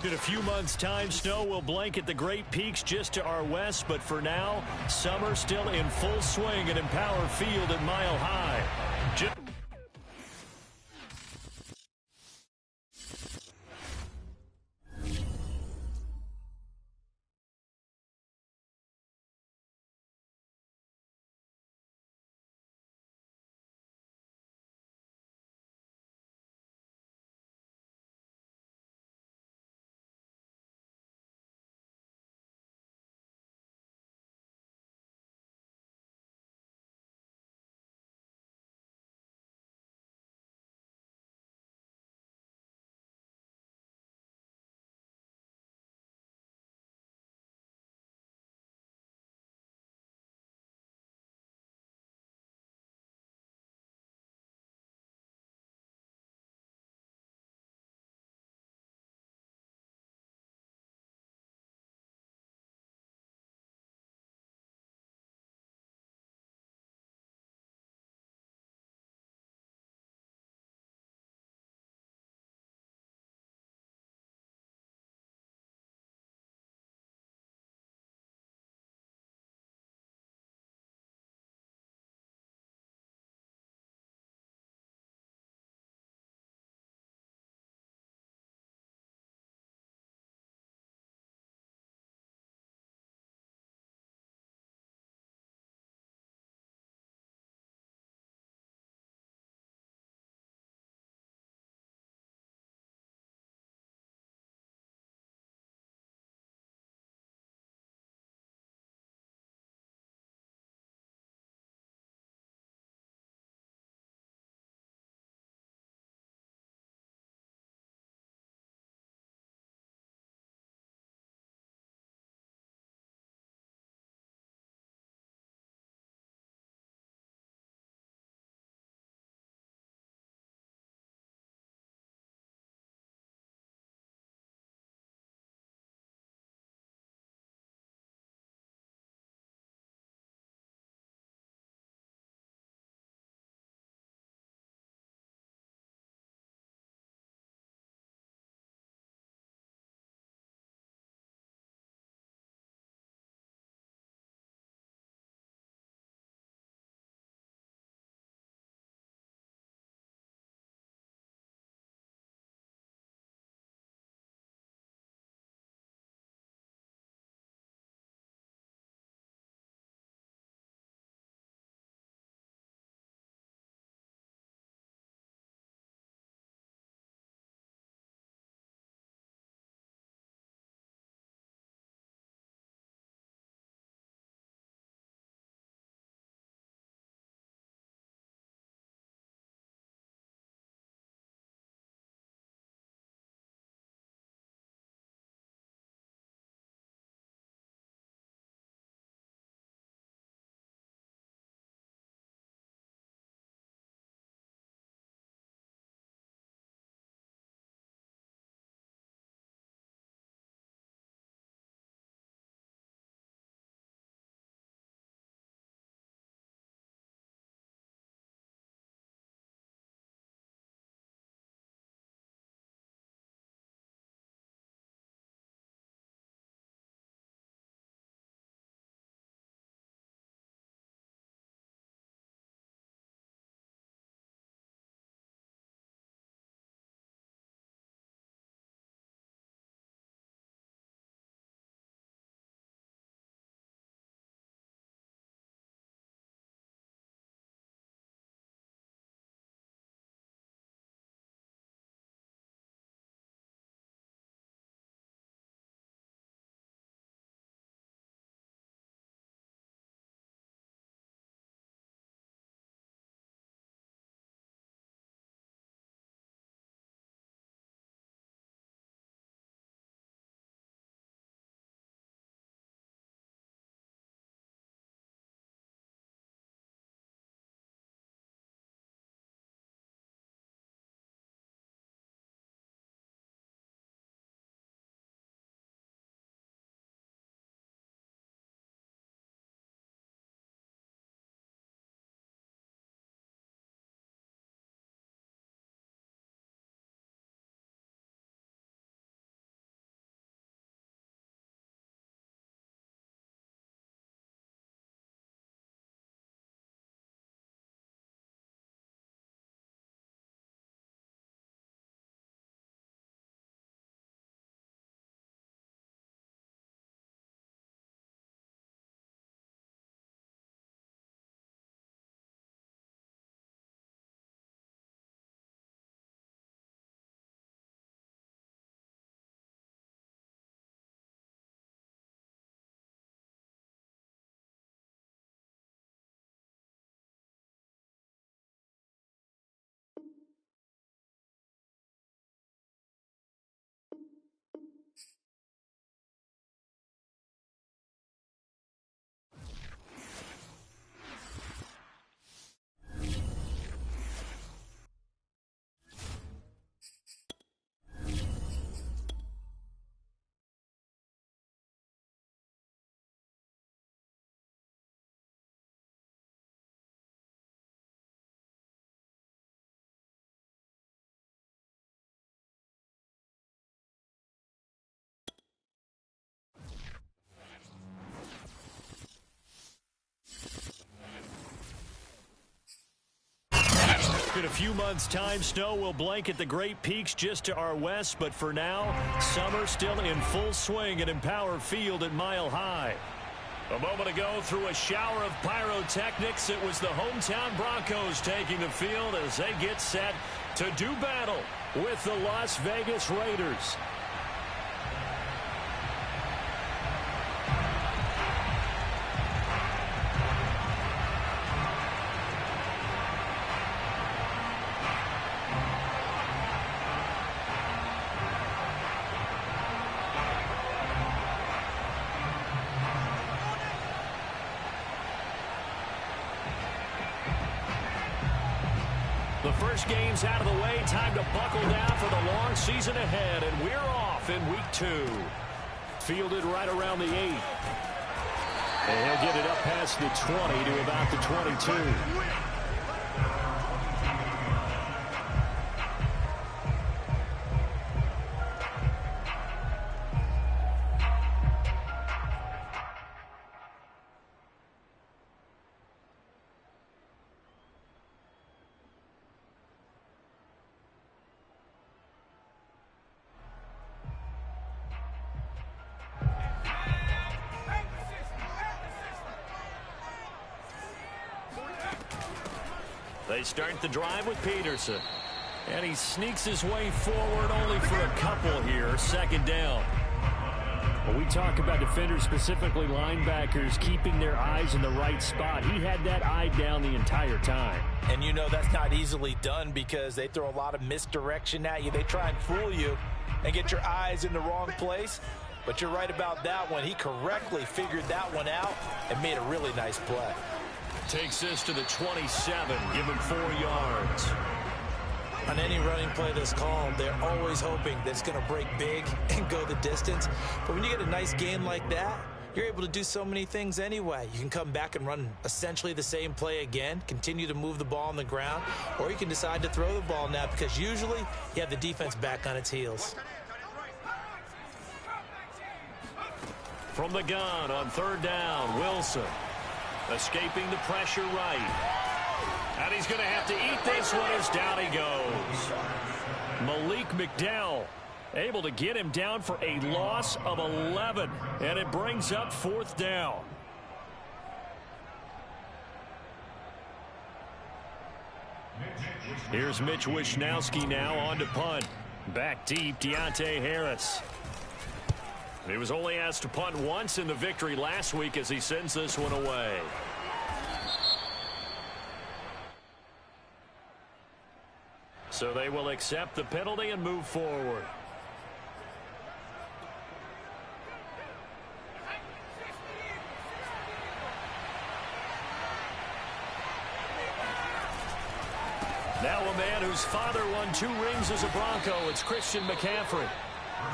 In a few months' time, snow will blanket the Great Peaks just to our west, but for now, summer still in full swing at Empower Field at Mile High. In a few months' time, snow will blanket the Great Peaks just to our west, but for now, summer still in full swing at Empower Field at Mile High. A moment ago, through a shower of pyrotechnics, it was the hometown Broncos taking the field as they get set to do battle with the Las Vegas Raiders. The first game's out of the way. Time to buckle down for the long season ahead, and we're off in week 2. Fielded right around the 8. And he'll get it up past the 20 to about the 22. They start the drive with Peterson. And he sneaks his way forward only for a couple here. Second down. When we talk about defenders, specifically linebackers, keeping their eyes in the right spot, he had that eye down the entire time. And you know that's not easily done because they throw a lot of misdirection at you. They try and fool you and get your eyes in the wrong place. But you're right about that one. He correctly figured that one out and made a really nice play. Takes this to the 27, give him 4 yards. On any running play that's called, they're always hoping that it's going to break big and go the distance. But when you get a nice game like that, you're able to do so many things anyway. You can come back and run essentially the same play again, continue to move the ball on the ground, or you can decide to throw the ball now because usually you have the defense back on its heels. From the gun on 3rd down, Wilson. Escaping the pressure right. And he's going to have to eat this one as down he goes. Malik McDowell able to get him down for a loss of 11. And it brings up 4th down. Here's Mitch Wishnowski now on to punt. Back deep, Deontay Harris. He was only asked to punt once in the victory last week as he sends this one away. So they will accept the penalty and move forward. Now a man whose father won 2 rings as a Bronco. It's Christian McCaffrey.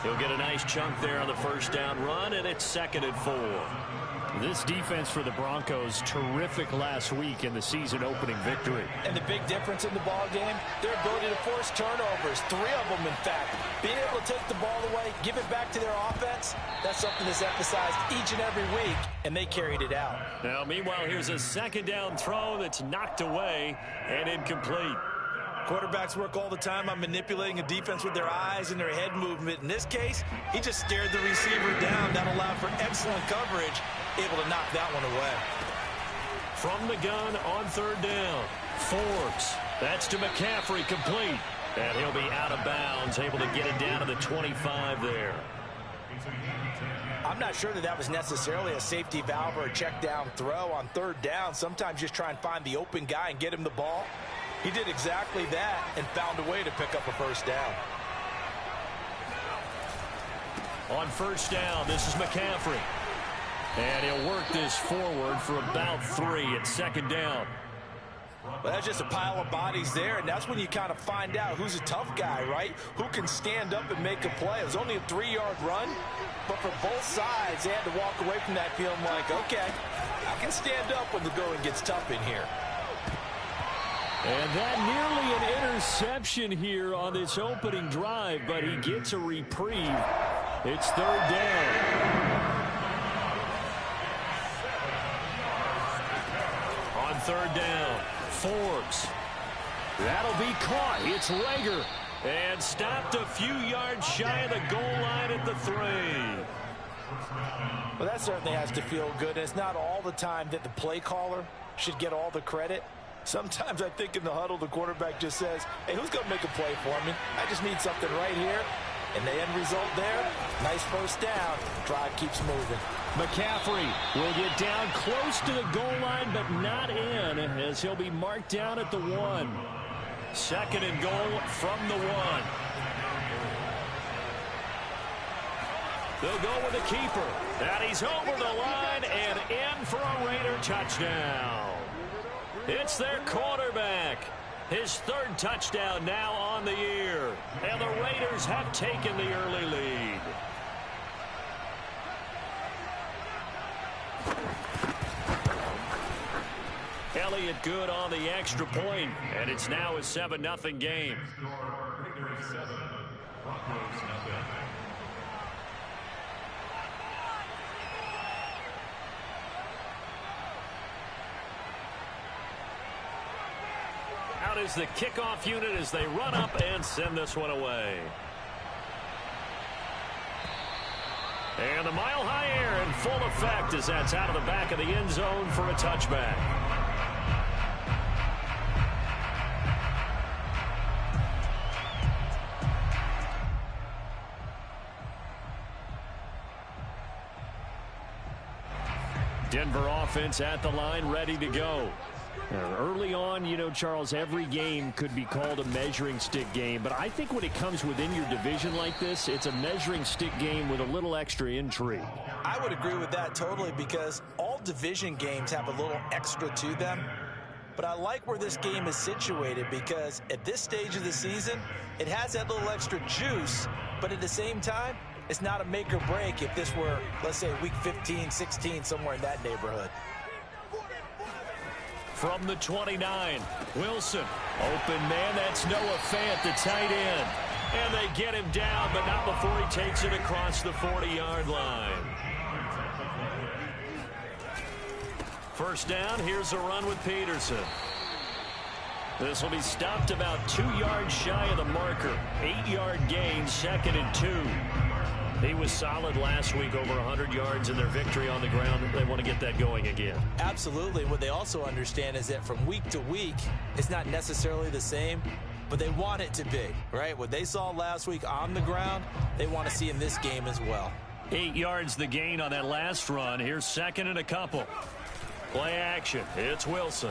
He'll get a nice chunk there on the first down run, and it's 2nd and 4. This defense for the Broncos, terrific last week in the season-opening victory. And the big difference in the ball game, their ability to force turnovers, 3 of them, in fact. Being able to take the ball away, give it back to their offense, that's something that's emphasized each and every week, and they carried it out. Now, meanwhile, here's a 2nd down throw that's knocked away and incomplete. Quarterbacks work all the time on manipulating a defense with their eyes and their head movement. In this case, he just stared the receiver down. That allowed for excellent coverage, able to knock that one away. From the gun on 3rd down, Forbes. That's to McCaffrey, complete. And he'll be out of bounds, able to get it down to the 25 there. I'm not sure that was necessarily a safety valve or a check down throw on 3rd down. Sometimes just try and find the open guy and get him the ball. He did exactly that and found a way to pick up a 1st down. On 1st down, this is McCaffrey. And he'll work this forward for about 3 at 2nd down. Well, that's just a pile of bodies there, and that's when you kind of find out who's a tough guy, right? Who can stand up and make a play. It was only a 3-yard run, but for both sides, they had to walk away from that feeling like, okay, I can stand up when the going gets tough in here. And that nearly an interception here on this opening drive, but he gets a reprieve. It's 3rd down. On 3rd down, Forbes. That'll be caught. It's Rager. And stopped a few yards shy of the goal line at the 3. Well, that certainly has to feel good. It's not all the time that the play caller should get all the credit. Sometimes I think in the huddle, the quarterback just says, hey, who's going to make a play for me? I just need something right here. And the end result there, nice first down. Drive keeps moving. McCaffrey will get down close to the goal line, but not in, as he'll be marked down at the 1. 2nd and goal from the 1. They'll go with the keeper. And he's over the line and in for a Raider touchdown. It's their quarterback. His 3rd touchdown now on the year. And the Raiders have taken the early lead. Elliott good on the extra point, and it's now a 7-0 game. Out is the kickoff unit as they run up and send this one away. And the mile-high air in full effect as that's out of the back of the end zone for a touchback. Denver offense at the line, ready to go. Early on, you know, Charles, every game could be called a measuring stick game, but I think when it comes within your division like this, it's a measuring stick game with a little extra intrigue. I would agree with that totally, because all division games have a little extra to them. But I like where this game is situated, because at this stage of the season, it has that little extra juice, but at the same time, it's not a make or break if this were, let's say, week 15, 16, somewhere in that neighborhood. From the 29, Wilson. Open man, that's Noah Fant, the tight end. And they get him down, but not before he takes it across the 40-yard line. First down, here's a run with Peterson. This will be stopped about 2 yards shy of the marker. 8-yard gain, 2nd and 2. He was solid last week, over 100 yards in their victory on the ground. They want to get that going again. Absolutely. What they also understand is that from week to week, it's not necessarily the same, but they want it to be, right? What they saw last week on the ground, they want to see in this game as well. 8 yards the gain on that last run. Here's 2nd and a couple. Play action. It's Wilson.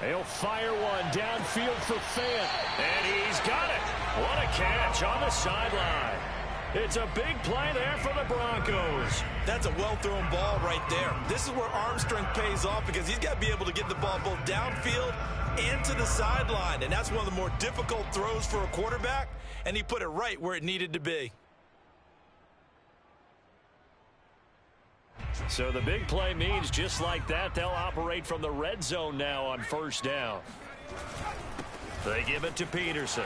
He'll fire one downfield for Fant. And he's got it. What a catch on the sideline. It's a big play there for the Broncos. That's a well-thrown ball right there. This is where arm strength pays off, because he's got to be able to get the ball both downfield and to the sideline. And that's one of the more difficult throws for a quarterback, and he put it right where it needed to be. So the big play means just like that, they'll operate from the red zone now on first down. They give it to Peterson.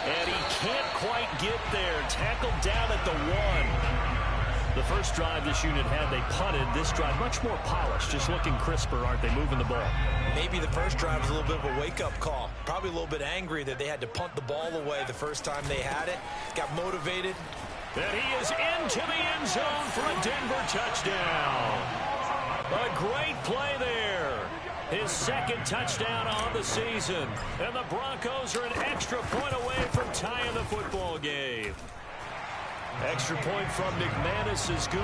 And he can't quite get there. Tackled down at the 1. The first drive this unit had, they punted. This drive, much more polished, just looking crisper, aren't they, moving the ball? Maybe the first drive was a little bit of a wake-up call. Probably a little bit angry that they had to punt the ball away the first time they had it. Got motivated. And he is into the end zone for a Denver touchdown. A great play there. His 2nd touchdown on the season. And the Broncos are an extra point away from tying the football game. Extra point from McManus is good.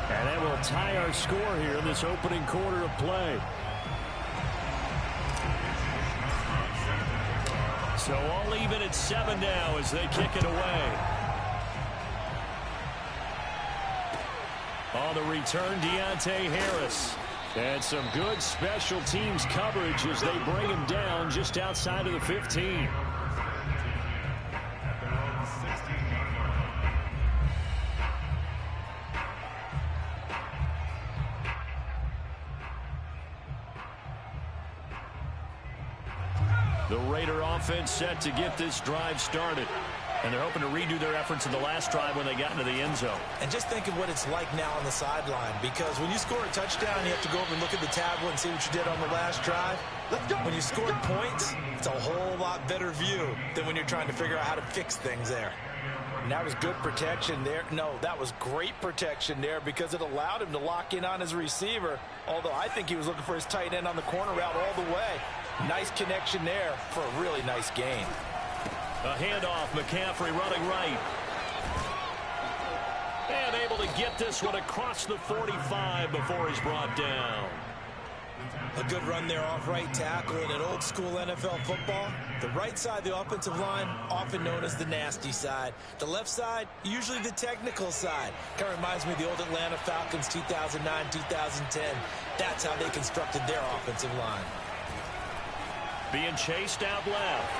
And that will tie our score here in this opening quarter of play. So all even at 7 now as they kick it away. On the return, Deontay Harris. And some good special teams coverage as they bring him down just outside of the 15. The Raider offense set to get this drive started. And they're hoping to redo their efforts in the last drive when they got into the end zone. And just think of what it's like now on the sideline, because when you score a touchdown, you have to go over and look at the tablet and see what you did on the last drive. When you scored points, it's a whole lot better view than when you're trying to figure out how to fix things there. And that was good protection there. No, that was great protection there because it allowed him to lock in on his receiver, although I think he was looking for his tight end on the corner route all the way. Nice connection there for a really nice gain. A handoff, McCaffrey running right. And able to get this one across the 45 before he's brought down. A good run there off right tackle in an old school NFL football. The right side of the offensive line, often known as the nasty side. The left side, usually the technical side. Kind of reminds me of the old Atlanta Falcons 2009, 2010. That's how they constructed their offensive line. Being chased out left.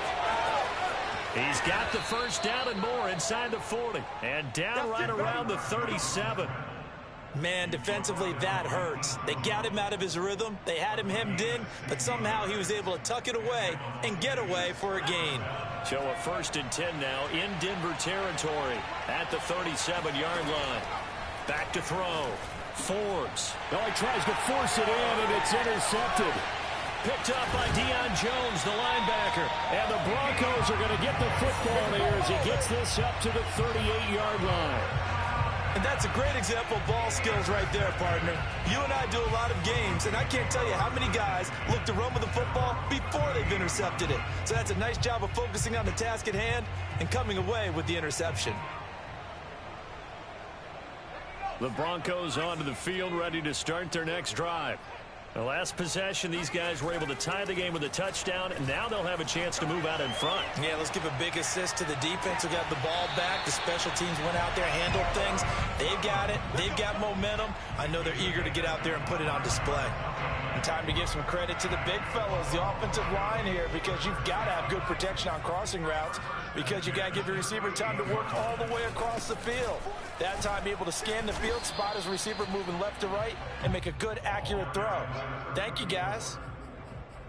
He's got the first down and more inside the 40. And down right around the 37. Man, defensively, that hurts. They got him out of his rhythm. They had him hemmed in, but somehow he was able to tuck it away and get away for a gain. So a 1st and 10 now in Denver territory at the 37-yard line. Back to throw. Forbes. No, he tries to force it in, and it's intercepted. Picked up by Deion Jones, the linebacker. And the Broncos are going to get the football here as he gets this up to the 38-yard line. And that's a great example of ball skills right there, partner. You and I do a lot of games, and I can't tell you how many guys look to run with the football before they've intercepted it. So that's a nice job of focusing on the task at hand and coming away with the interception. The Broncos onto the field, ready to start their next drive. The last possession, these guys were able to tie the game with a touchdown, and now they'll have a chance to move out in front. Yeah, let's give a big assist to the defense who got the ball back. The special teams went out there, handled things. They've got it. They've got momentum. I know they're eager to get out there and put it on display. And time to give some credit to the big fellas, the offensive line here, because you've got to have good protection on crossing routes, because you got to give your receiver time to work all the way across the field. That time, be able to scan the field, spot his receiver moving left to right, and make a good, accurate throw. Thank you, guys.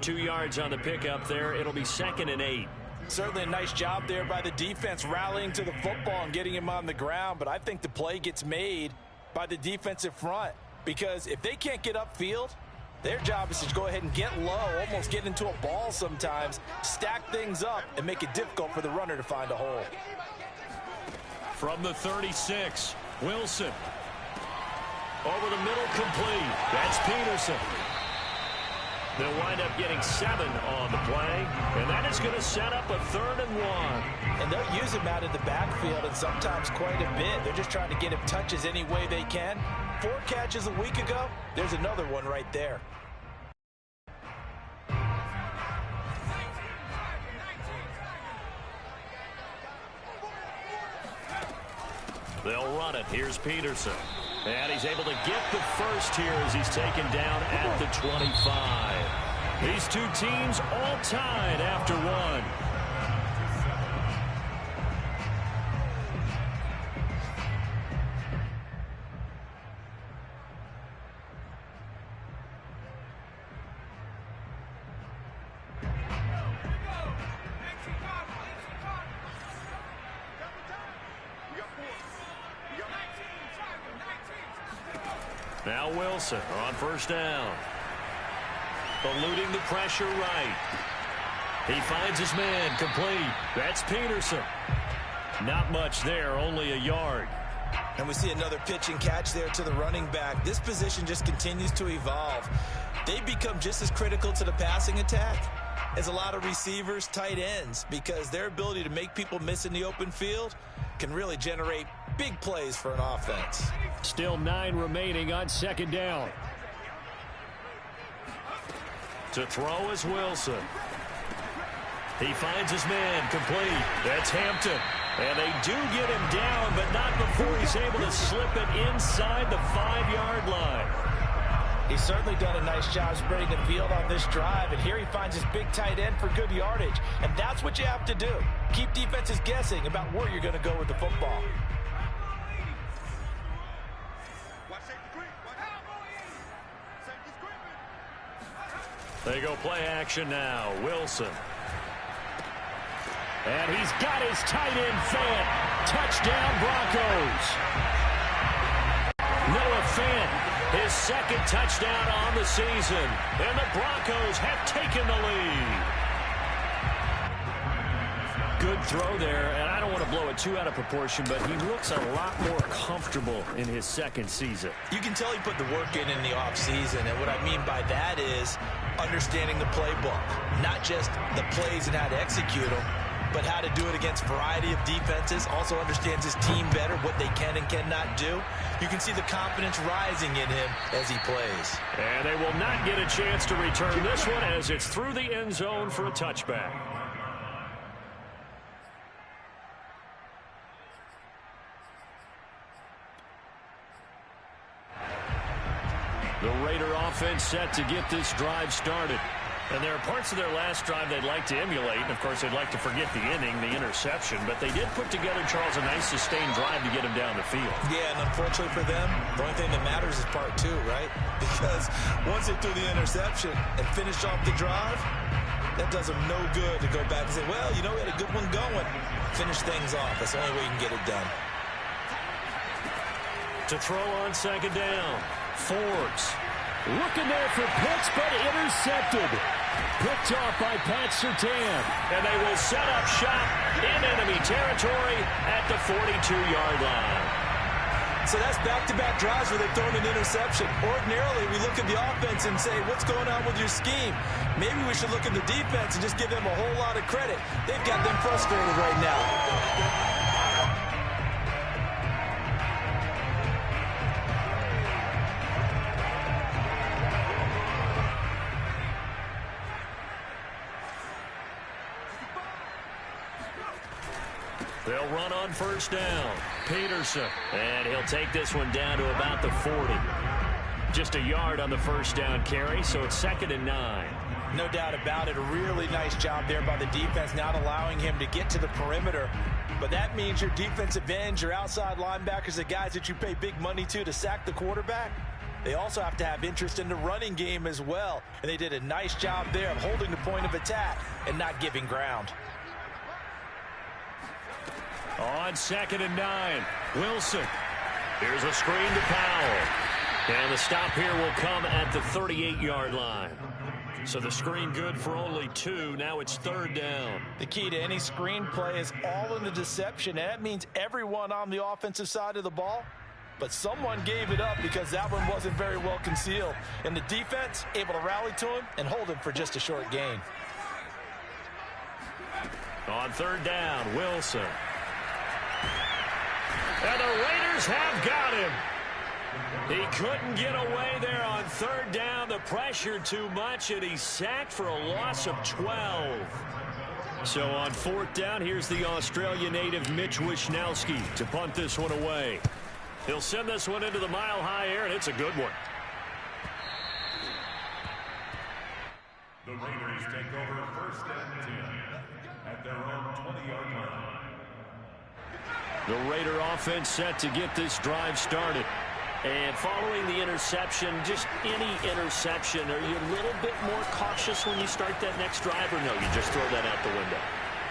2 yards on the pickup there. It'll be 2nd and 8. Certainly a nice job there by the defense rallying to the football and getting him on the ground, but I think the play gets made by the defensive front, because if they can't get upfield, their job is to go ahead and get low, almost get into a ball sometimes, stack things up, and make it difficult for the runner to find a hole. From the 36, Wilson. Over the middle, complete. That's Peterson. They'll wind up getting 7 on the play, and that is going to set up a 3rd and 1. And they'll use him out of the backfield, and sometimes quite a bit. They're just trying to get him touches any way they can. 4 catches a week ago, there's another one right there. They'll run it. Here's Peterson. And he's able to get the first here as he's taken down at the 25. These two teams all tied after one. Now Wilson on 1st down. Eluding the pressure right. He finds his man complete. That's Peterson. Not much there, only a yard. And we see another pitch and catch there to the running back. This position just continues to evolve. They become just as critical to the passing attack as a lot of receivers, tight ends, because their ability to make people miss in the open field can really generate big plays for an offense. Still 9 remaining on 2nd down. To throw is Wilson. He finds his man complete. That's Hampton. And they do get him down, but not before he's able to slip it inside the 5-yard line. He's certainly done a nice job spreading the field on this drive, and here he finds his big tight end for good yardage. And that's what you have to do. Keep defenses guessing about where you're going to go with the football. They go play action now. Wilson. And he's got his tight end Fant. Touchdown, Broncos. Noah Fant, his second touchdown on the season. And the Broncos have taken the lead. Good throw there, and I don't want to blow it too out of proportion, but he looks a lot more comfortable in his second season. You can tell he put the work in the offseason, and what I mean by that is understanding the playbook. Not just the plays and how to execute them, but how to do it against a variety of defenses. Also understands his team better, what they can and cannot do. You can see the confidence rising in him as he plays. And they will not get a chance to return this one as it's through the end zone for a touchback. The Raider offense set to get this drive started. And there are parts of their last drive they'd like to emulate. And, of course, they'd like to forget the inning, the interception. But they did put together, Charles, a nice sustained drive to get him down the field. Yeah, and unfortunately for them, the only thing that matters is part two, right? Because once they threw the interception and finished off the drive, that does them no good to go back and say, well, you know, we had a good one going. Finish things off. That's the only way you can get it done. To throw on second down, Forbes. Looking there for Pitts, but intercepted. Picked off by Pat Surtain. And they will set up shop in enemy territory at the 42-yard line. So that's back-to-back drives where they've thrown an interception. Ordinarily, we look at the offense and say, what's going on with your scheme? Maybe we should look at the defense and just give them a whole lot of credit. They've got them frustrated right now. They'll run on first down. Peterson. And he'll take this one down to about the 40. Just a yard on the first down carry, so it's 2nd and 9. No doubt about it. A really nice job there by the defense, not allowing him to get to the perimeter. But that means your defensive ends, your outside linebackers, the guys that you pay big money to sack the quarterback, they also have to have interest in the running game as well. And they did a nice job there of holding the point of attack and not giving ground. On 2nd and 9, Wilson. Here's a screen to Powell. And the stop here will come at the 38-yard line. So the screen good for only 2. Now it's 3rd down. The key to any screen play is all in the deception. And that means everyone on the offensive side of the ball. But someone gave it up because that one wasn't very well concealed. And the defense able to rally to him and hold him for just a short gain. On 3rd down, Wilson. And the Raiders have got him. He couldn't get away there on 3rd down. The pressure too much, and he's sacked for a loss of 12. So on 4th down, here's the Australia native Mitch Wishnowski to punt this one away. He'll send this one into the mile-high air, and it's a good one. The Raiders take over 1st and 10 at their own 20-yard line. The Raider offense set to get this drive started. And following the interception, just any interception, are you a little bit more cautious when you start that next drive, or no, you just throw that out the window?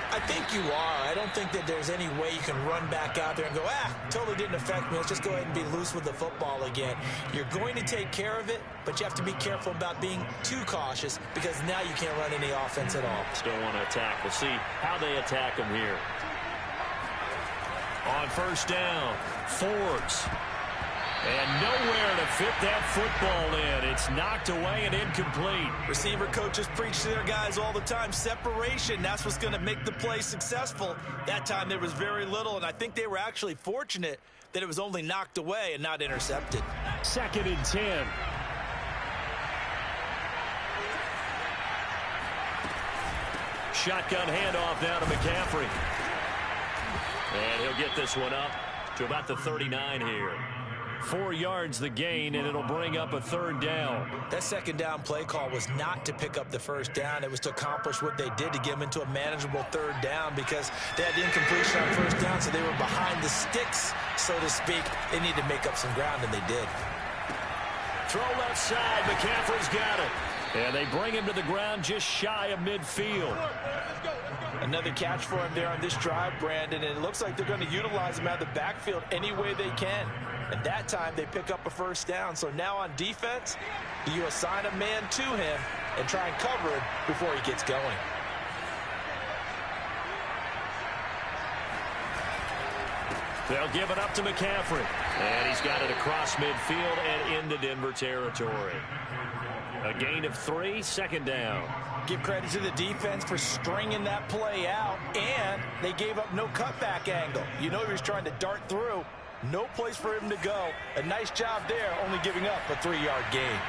I think you are. I don't think that there's any way you can run back out there and go, totally didn't affect me. Let's just go ahead and be loose with the football again. You're going to take care of it, but you have to be careful about being too cautious because now you can't run any offense at all. Still want to attack. We'll see how they attack them here. On 1st down, Forbes. And nowhere to fit that football in. It's knocked away and incomplete. Receiver coaches preach to their guys all the time. Separation, that's what's going to make the play successful. That time there was very little, and I think they were actually fortunate that it was only knocked away and not intercepted. 2nd and 10. Shotgun handoff now to McCaffrey. And he'll get this one up to about the 39 here. 4 yards the gain, and it'll bring up a 3rd down. That 2nd down play call was not to pick up the 1st down. It was to accomplish what they did to get them into a manageable 3rd down because they had the incompletion on 1st down, so they were behind the sticks, so to speak. They needed to make up some ground, and they did. Throw left side. McCaffrey's got it. And they bring him to the ground just shy of midfield. Another catch for him there on this drive, Brandon, and it looks like they're going to utilize him out of the backfield any way they can. And that time they pick up a first down. So now on defense, you assign a man to him and try and cover him before he gets going. They'll give it up to McCaffrey. And he's got it across midfield and into Denver territory. A gain of 3, second down. Give credit to the defense for stringing that play out, and they gave up no cutback angle. You know he was trying to dart through. No place for him to go. A nice job there, only giving up a 3-yard gain.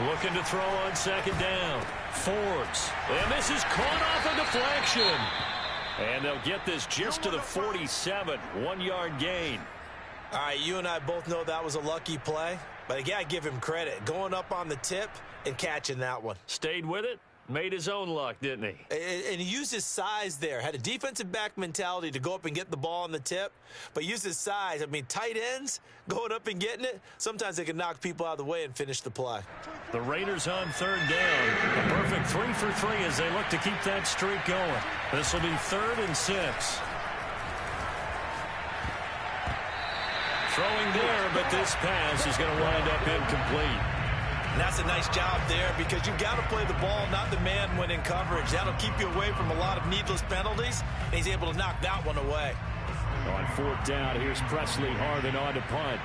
Looking to throw on second down. Forbes. And this is caught off a deflection. And they'll get this just to the 47. 1-yard gain. All right, you and I both know that was a lucky play. But again, I give him credit. Going up on the tip and catching that one. Stayed with it. Made his own luck, didn't he? And he used his size there. Had a defensive back mentality to go up and get the ball on the tip. But used his size. I mean, tight ends going up and getting it. Sometimes they can knock people out of the way and finish the play. The Raiders on third down. A perfect 3 for 3 as they look to keep that streak going. This will be 3rd and 6. Throwing there, but this pass is going to wind up incomplete. And that's a nice job there because you've got to play the ball, not the man when in coverage. That'll keep you away from a lot of needless penalties, and he's able to knock that one away. On 4th down, here's Presley Harvin on to punt.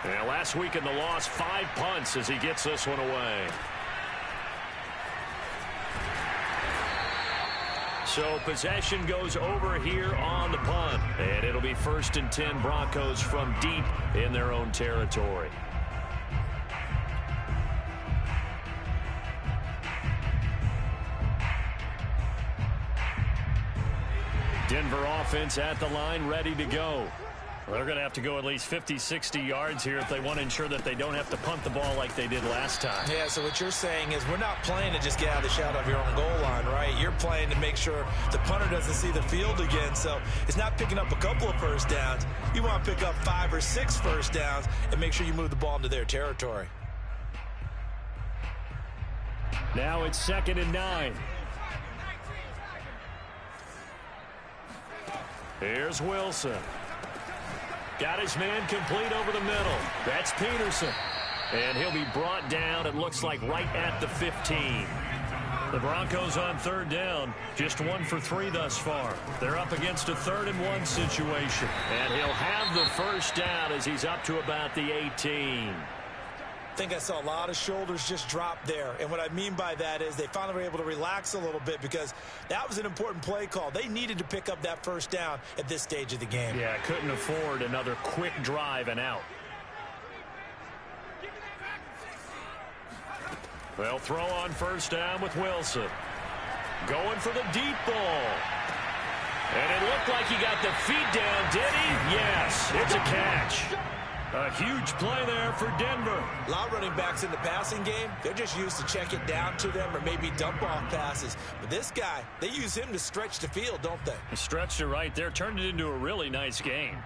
And last week in the loss, 5 punts as he gets this one away. So possession goes over here on the punt. And it'll be 1st and 10 Broncos from deep in their own territory. Denver offense at the line, ready to go. They're going to have to go at least 50, 60 yards here if they want to ensure that they don't have to punt the ball like they did last time. Yeah, so what you're saying is we're not playing to just get out of the shadow of your own goal line, right? You're playing to make sure the punter doesn't see the field again. So it's not picking up a couple of first downs. You want to pick up 5 or 6 first downs and make sure you move the ball into their territory. Now it's 2nd and 9. Here's Wilson. Got his man complete over the middle. That's Peterson. And he'll be brought down, it looks like, right at the 15. The Broncos on 3rd down, just 1 for 3 thus far. They're up against a 3rd and 1 situation. And he'll have the first down as he's up to about the 18. I think I saw a lot of shoulders just drop there. And what I mean by that is they finally were able to relax a little bit because that was an important play call. They needed to pick up that first down at this stage of the game. Yeah, couldn't afford another quick drive and out. They'll throw on 1st down with Wilson. Going for the deep ball. And it looked like he got the feet down, did he? Yes, it's a catch. A huge play there for Denver. A lot of running backs in the passing game, they're just used to check it down to them or maybe dump off passes. But this guy, they use him to stretch the field, don't they? Stretched it right there, turned it into a really nice game.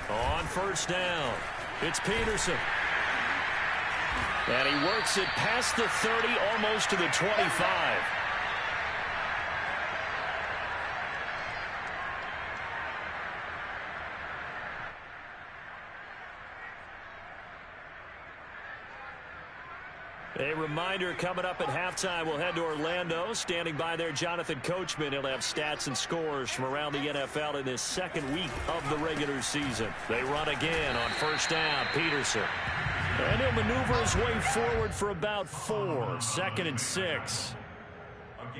On 1st down, it's Peterson. And he works it past the 30, almost to the 25. A reminder, coming up at halftime, we'll head to Orlando. Standing by there, Jonathan Coachman. He'll have stats and scores from around the NFL in his 2nd week of the regular season. They run again on 1st down, Peterson. And he'll maneuver his way forward for about 4. 2nd and 6.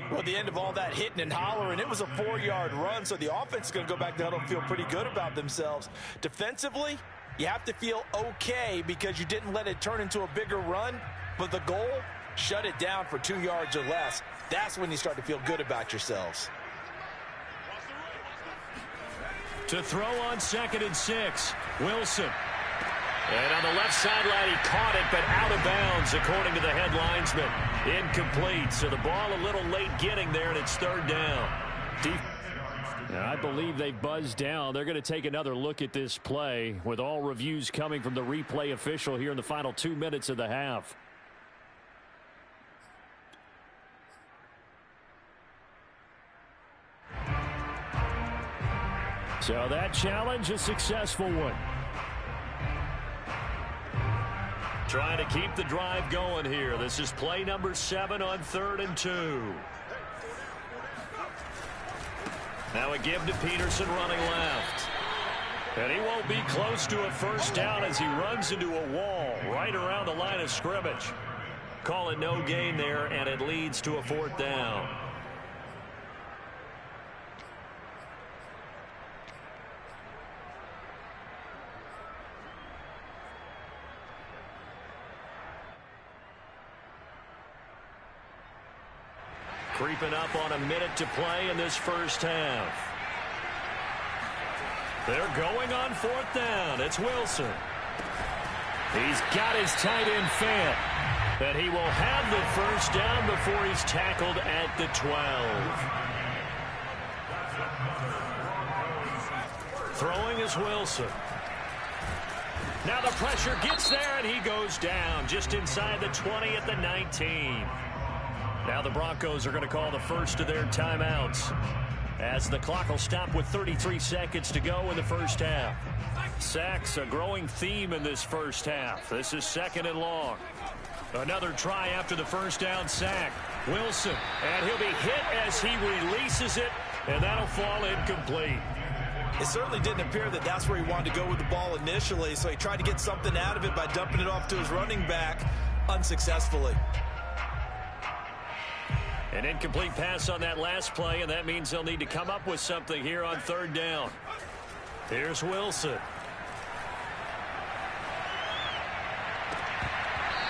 Well, at the end of all that hitting and hollering, it was a 4-yard run, so the offense is going to go back down and feel pretty good about themselves. Defensively, you have to feel okay because you didn't let it turn into a bigger run, but the goal shut it down for 2 yards or less. That's when you start to feel good about yourselves. To throw on 2nd and 6, Wilson. And on the left sideline, he caught it, but out of bounds, according to the head linesman. Incomplete, so the ball a little late getting there, and it's 3rd down. I believe they buzzed down. They're going to take another look at this play, with all reviews coming from the replay official here in the final 2 minutes of the half. So that challenge, a successful one. Trying to keep the drive going here. This is play number 7 on 3rd and 2. Now a give to Peterson running left. And he won't be close to a first down as he runs into a wall right around the line of scrimmage. Call it no gain there, and it leads to a 4th down. Creeping up on a minute to play in this first half. They're going on 4th down. It's Wilson. He's got his tight end Fant. And he will have the first down before he's tackled at the 12. Throwing is Wilson. Now the pressure gets there, and he goes down just inside the 20 at the 19. Now the Broncos are going to call the first of their timeouts, as the clock will stop with 33 seconds to go in the first half. Sacks, a growing theme in this first half. This is 2nd and long. Another try after the first down sack. Wilson, and he'll be hit as he releases it, and that'll fall incomplete. It certainly didn't appear that that's where he wanted to go with the ball initially, so he tried to get something out of it by dumping it off to his running back unsuccessfully. An incomplete pass on that last play, and that means they'll need to come up with something here on 3rd down. Here's Wilson.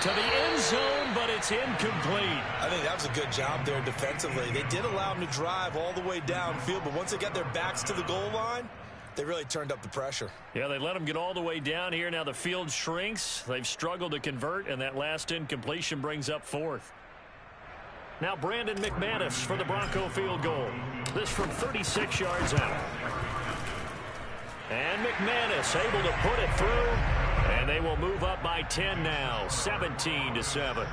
To the end zone, but it's incomplete. I think that was a good job there defensively. They did allow him to drive all the way downfield, but once they got their backs to the goal line, they really turned up the pressure. Yeah, they let him get all the way down here. Now the field shrinks. They've struggled to convert, and that last incompletion brings up 4th. Now Brandon McManus for the Bronco field goal. This from 36 yards out. And McManus able to put it through. And they will move up by 10 now, 17-7.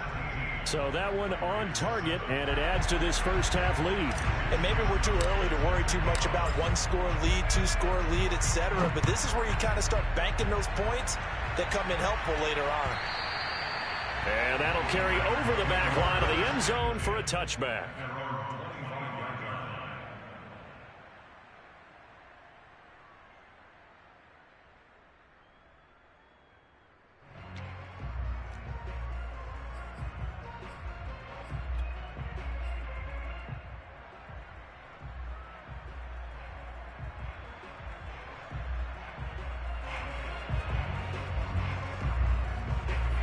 So that one on target, and it adds to this first half lead. And maybe we're too early to worry too much about 1-score lead, 2-score lead, etc. But this is where you kind of start banking those points that come in helpful later on. And that'll carry over the back line of the end zone for a touchback.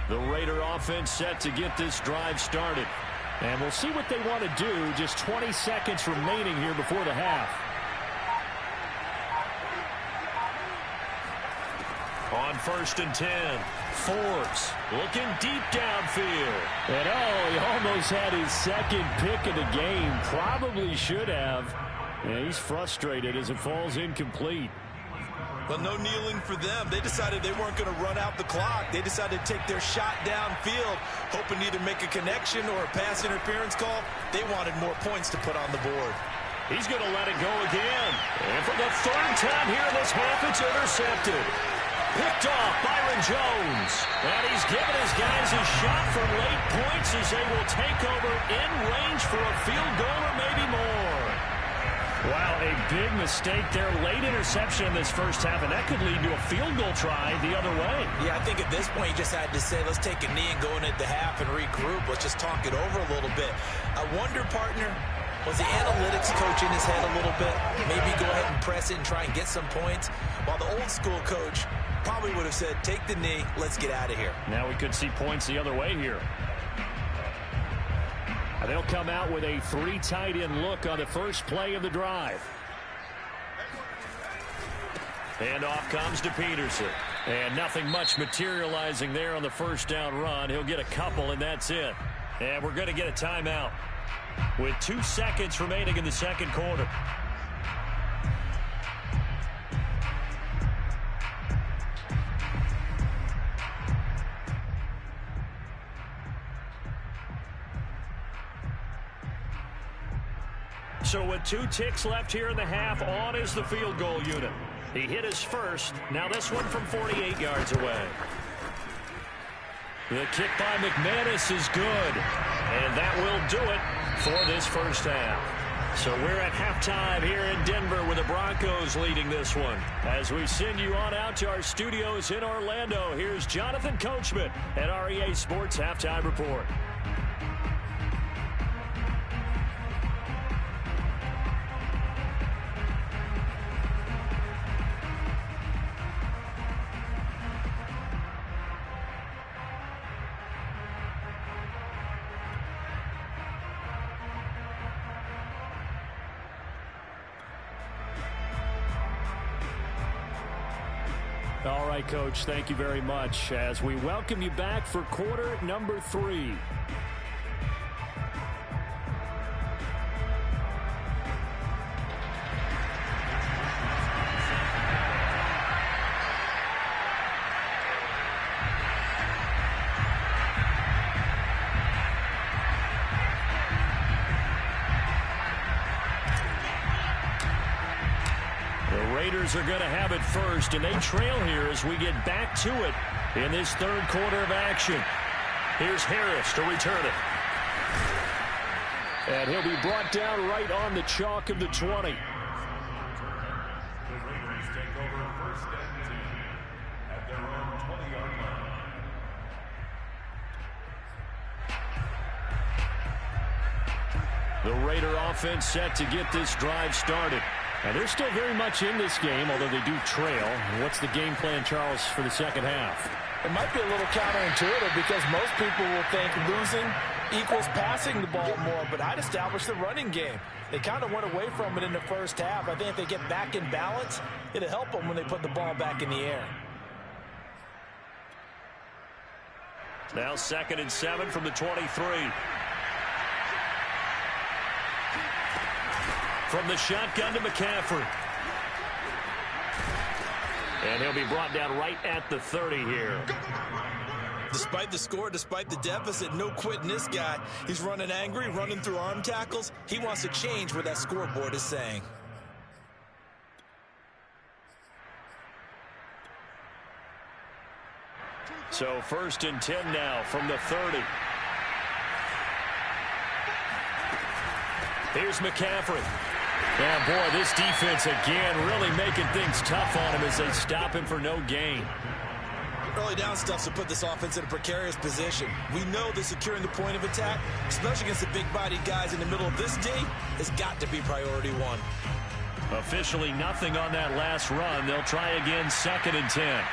The Raider offense set to get this drive started. And we'll see what they want to do. Just 20 seconds remaining here before the half. On 1st and 10, Forbes looking deep downfield. And he almost had his 2nd pick of the game. Probably should have. Yeah, he's frustrated as it falls incomplete. Well, no kneeling for them. They decided they weren't going to run out the clock. They decided to take their shot downfield, hoping to either make a connection or a pass interference call. They wanted more points to put on the board. He's going to let it go again. And for the 3rd time here in this half, it's intercepted. Picked off Byron Jones. And he's given his guys a shot for late points as they will take over in range for a field goal or maybe more. Wow, a big mistake there. Late interception in this first half, and that could lead to a field goal try the other way. Yeah, I think at this point you just had to say, let's take a knee and go into the half and regroup. Let's just talk it over a little bit. I wonder, partner, was the analytics coach in his head a little bit? Maybe go ahead and press it and try and get some points, while the old school coach probably would have said, take the knee, let's get out of here. Now we could see points the other way here. And they'll come out with a 3 tight end look on the first play of the drive. And off comes to Peterson. And nothing much materializing there on the first down run. He'll get a couple, and that's it. And we're going to get a timeout with 2 seconds remaining in the second quarter. So with 2 ticks left here in the half, on is the field goal unit. He hit his first. Now this one from 48 yards away. The kick by McManus is good. And that will do it for this first half. So we're at halftime here in Denver with the Broncos leading this one. As we send you on out to our studios in Orlando, here's Jonathan Coachman at REA Sports Halftime Report. All right, Coach, thank you very much as we welcome you back for quarter number 3. Are going to have it first, and they trail here as we get back to it in this third quarter of action. Here's Harris to return it. And he'll be brought down right on the chalk of the 20. The Raiders take over first and 10 at their own 20-yard line. The Raider offense set to get this drive started. And they're still very much in this game, although they do trail. What's the game plan, Charles, for the second half? It might be a little counterintuitive because most people will think losing equals passing the ball more, but I'd establish the running game. They kind of went away from it in the first half. I think if they get back in balance, it'll help them when they put the ball back in the air. Now 2nd and 7 from the 23. From the shotgun to McCaffrey. And he'll be brought down right at the 30 here. Despite the score, despite the deficit, no quitting this guy. He's running angry, running through arm tackles. He wants to change what that scoreboard is saying. So 1st and 10 now from the 30. Here's McCaffrey. Yeah, boy, this defense again really making things tough on him as they stop him for no gain. Early down stuff to put this offense in a precarious position. We know that securing the point of attack, especially against the big-bodied guys in the middle of this D, has got to be priority 1. Officially nothing on that last run. They'll try again 2nd and 10.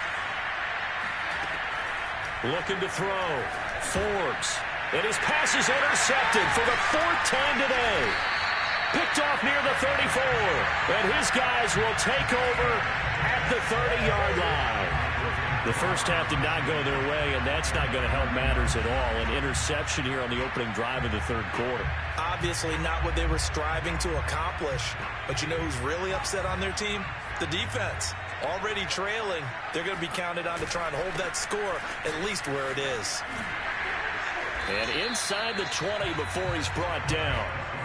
Looking to throw. Forbes. And his pass is intercepted for the 4th time today. Picked off near the 34. And his guys will take over at the 30-yard line. The first half did not go their way, and that's not going to help matters at all. An interception here on the opening drive of the third quarter. Obviously not what they were striving to accomplish. But you know who's really upset on their team? The defense. Already trailing. They're going to be counted on to try and hold that score at least where it is. And inside the 20 before he's brought down.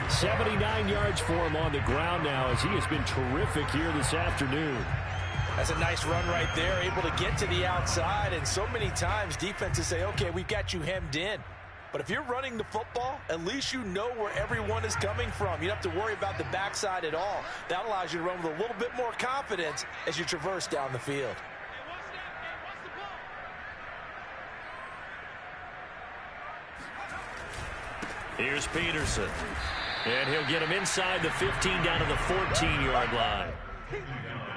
79 yards for him on the ground now as he has been terrific here this afternoon. That's a nice run right there, able to get to the outside. And so many times defenses say, okay, we've got you hemmed in. But if you're running the football, at least you know where everyone is coming from. You don't have to worry about the backside at all. That allows you to run with a little bit more confidence as you traverse down the field. Here's Peterson. And he'll get him inside the 15 down to the 14-yard line.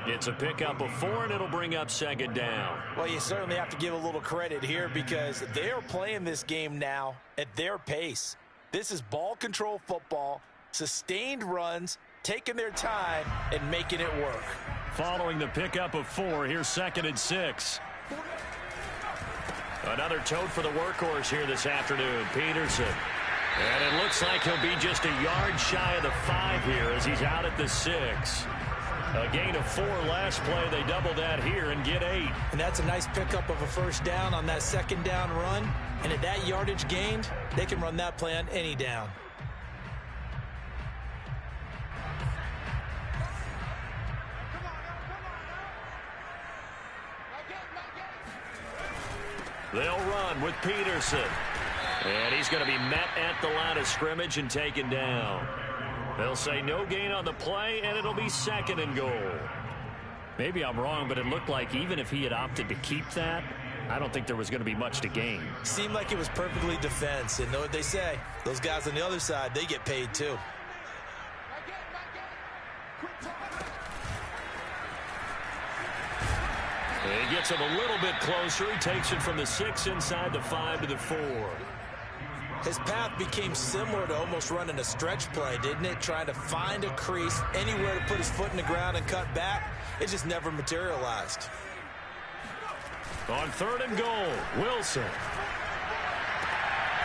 It's a pickup of 4, and it'll bring up 2nd down. Well, you certainly have to give a little credit here because they are playing this game now at their pace. This is ball control football, sustained runs, taking their time, and making it work. Following the pickup of 4, here's 2nd and 6. Another tote for the workhorse here this afternoon, Peterson. And it looks like he'll be just a yard shy of the 5 here as he's out at the 6. A gain of 4 last play. They double that here and get 8. And that's a nice pickup of a first down on that 2nd down run. And at that yardage gained, they can run that play on any down. They'll run with Peterson. And he's going to be met at the line of scrimmage and taken down. They'll say no gain on the play, and it'll be 2nd and goal. Maybe I'm wrong, but it looked like even if he had opted to keep that, I don't think there was going to be much to gain. Seemed like it was perfectly defense. And know what they say? Those guys on the other side, they get paid too. He gets him a little bit closer. He takes it from the 6 inside the 5 to the 4. His path became similar to almost running a stretch play, didn't it? Trying to find a crease, anywhere to put his foot in the ground and cut back. It just never materialized. On 3rd and goal, Wilson.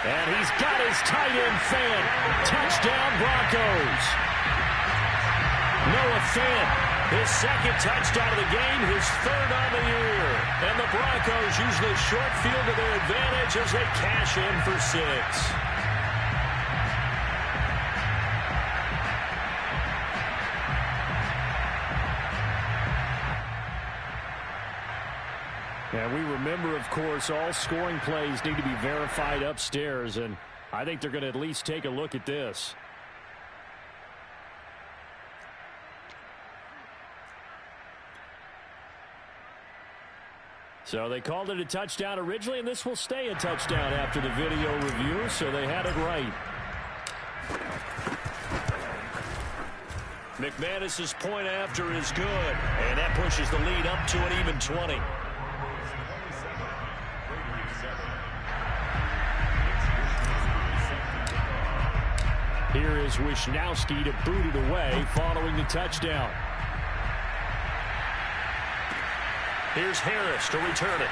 And he's got his tight end Fant. Touchdown, Broncos. Noah Fant, his 2nd touchdown of the game, his 3rd on the year. And the Broncos use the short field to their advantage as they cash in for 6. And we remember, of course, all scoring plays need to be verified upstairs, and I think they're going to at least take a look at this. So they called it a touchdown originally, and this will stay a touchdown after the video review, so they had it right. McManus's point after is good, and that pushes the lead up to an even 20. Here is Wisnowski to boot it away following the touchdown. Here's Harris to return it.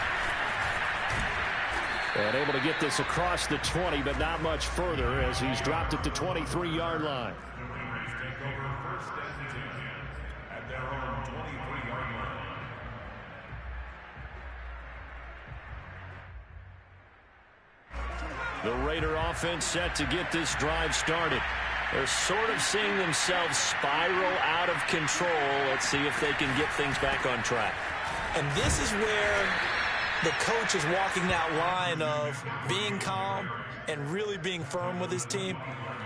And able to get this across the 20, but not much further as he's dropped it to 23-yard line. The Raider offense set to get this drive started. They're sort of seeing themselves spiral out of control. Let's see if they can get things back on track. And this is where the coach is walking that line of being calm and really being firm with his team.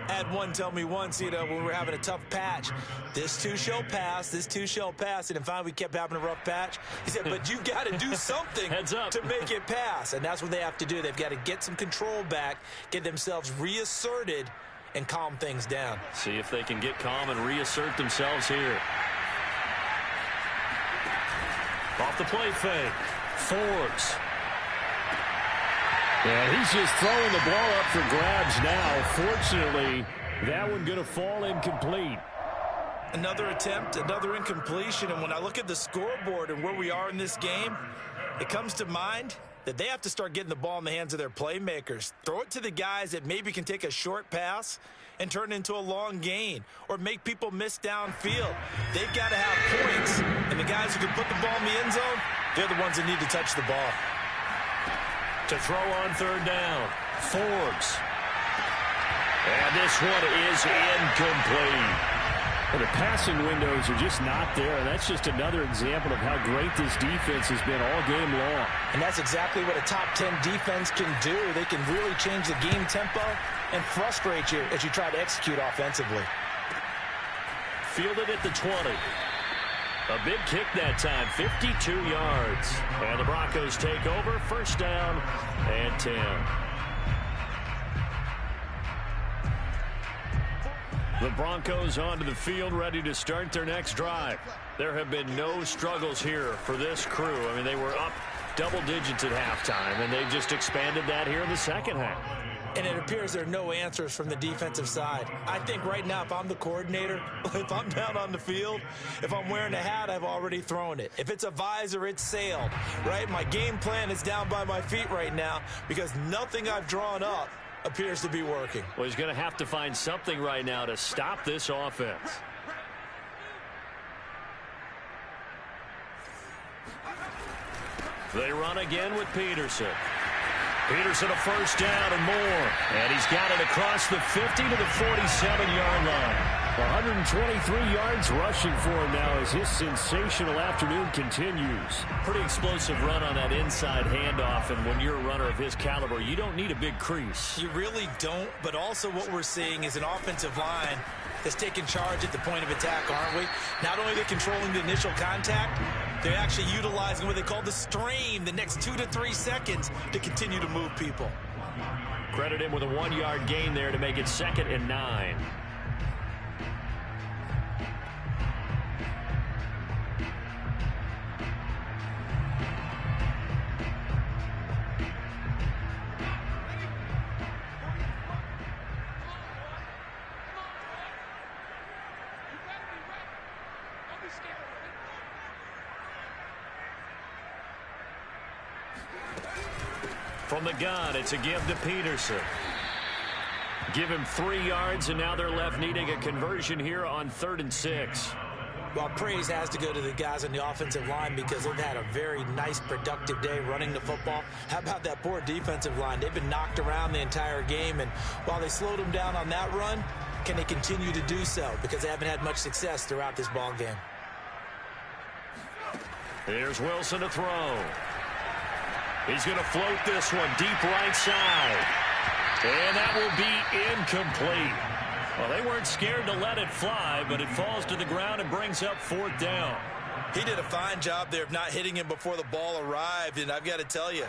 I had one tell me once, when we were having a tough patch, this too shall pass, this too shall pass. And finally we kept having a rough patch. He said, but you've got to do something to make it pass. And that's what they have to do. They've got to get some control back, get themselves reasserted, and calm things down. See if they can get calm and reassert themselves here. Off the play fake. Forbes. And he's just throwing the ball up for grabs now. Fortunately, that one going to fall incomplete. Another attempt, another incompletion. And when I look at the scoreboard and where we are in this game, it comes to mind that they have to start getting the ball in the hands of their playmakers. Throw it to the guys that maybe can take a short pass and turn it into a long gain or make people miss downfield. They've got to have points, and the guys who can put the ball in the end zone, they're the ones that need to touch the ball. To throw on 3rd down, Forbes. And this one is incomplete. Well, the passing windows are just not there, and that's just another example of how great this defense has been all game long. And that's exactly what a top 10 defense can do. They can really change the game tempo and frustrate you as you try to execute offensively. Fielded at the 20. A big kick that time, 52 yards. And the Broncos take over, 1st down and 10. The Broncos onto the field, ready to start their next drive. There have been no struggles here for this crew. I mean, they were up double digits at halftime, and they've just expanded that here in the second half. and it appears there are no answers from the defensive side. I think right now, if I'm the coordinator, if I'm down on the field, if I'm wearing a hat, I've already thrown it. If it's a visor, it's sailed, right? My game plan is down by my feet right now because nothing I've drawn up appears to be working. Well, he's going to have to find something right now to stop this offense. They run again with Peterson. Peterson a first down and more. And he's got it across the 50 to the 47-yard line. 123 yards rushing for him now as his sensational afternoon continues. Pretty explosive run on that inside handoff, and when you're a runner of his caliber, you don't need a big crease. You really don't, but also what we're seeing is an offensive line that's taking charge at the point of attack, aren't we? Not only are they controlling the initial contact, they're actually utilizing what they call the strain the next 2 to 3 seconds to continue to move people. Credit him with a 1-yard gain there to make it 2nd and 9. From the gun, it's a give to Peterson. Give him 3 yards, and now they're left needing a conversion here on 3rd and 6. Well, praise has to go to the guys on the offensive line because they've had a very nice, productive day running the football. How about that poor defensive line? They've been knocked around the entire game, and while they slowed them down on that run, can they continue to do so? Because they haven't had much success throughout this ball game. Here's Wilson to throw. He's going to float this one deep right side. And that will be incomplete. Well, they weren't scared to let it fly, but it falls to the ground and brings up 4th down. He did a fine job there of not hitting him before the ball arrived, and I've got to tell you,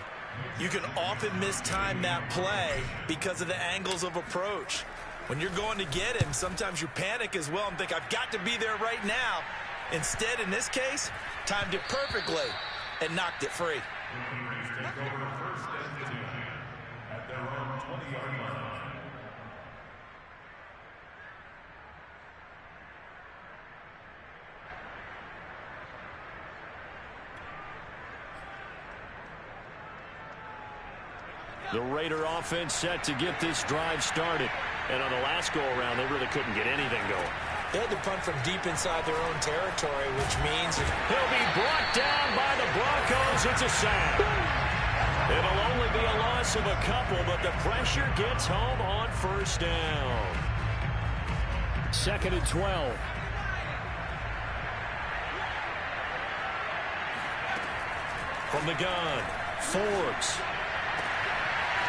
you can often mistime that play because of the angles of approach. When you're going to get him, sometimes you panic as well and think, I've got to be there right now. Instead, in this case, timed it perfectly and knocked it free. Take over 1st and 10 at their own 20-yard line. The Raider offense set to get this drive started. And on the last go-around, they really couldn't get anything going. They had to punt from deep inside their own territory, which means he'll be brought down by the Broncos. It's a sack. It'll only be a loss of a couple, but the pressure gets home on 1st down. 2nd and 12. From the gun, Forbes.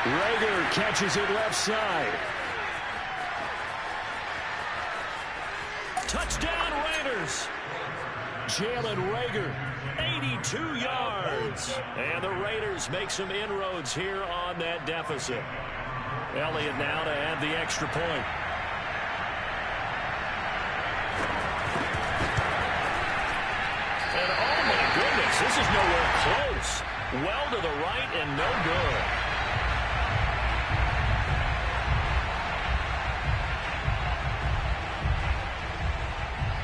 Rager catches it left side. Touchdown Raiders. Jalen Rager, 82 yards. And the Raiders make some inroads here on that deficit. Elliott now to add the extra point. And oh my goodness, this is nowhere close. Well to the right and no good.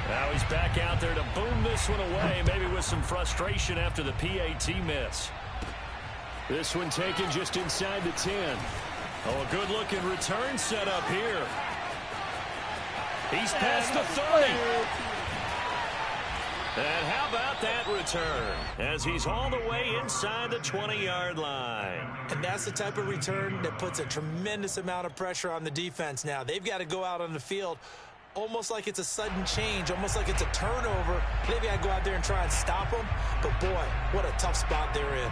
Now he's back out there to boom this one away, maybe with some frustration after the PAT miss. This one taken just inside the 10. Oh, a good-looking return set up here. He's past the 30. And how about that return as he's all the way inside the 20-yard line. And that's the type of return that puts a tremendous amount of pressure on the defense now. They've got to go out on the field almost like it's a sudden change, almost like it's a turnover. Maybe I go out there and try and stop them. But, boy, what a tough spot they're in.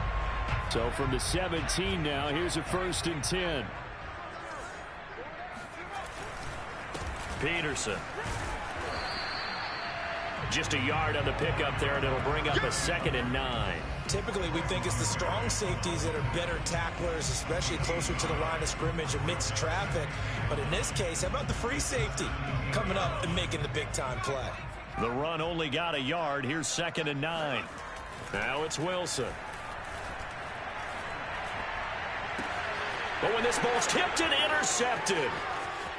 So from the 17 now, here's a 1st and 10. Peterson. Just a yard on the pickup there, and it'll bring up a 2nd and 9. Typically, we think it's the strong safeties that are better tacklers, especially closer to the line of scrimmage amidst traffic. But in this case, how about the free safety coming up and making the big-time play? The run only got a yard. Here's 2nd and 9. Now it's Wilson. But when this ball's tipped and intercepted.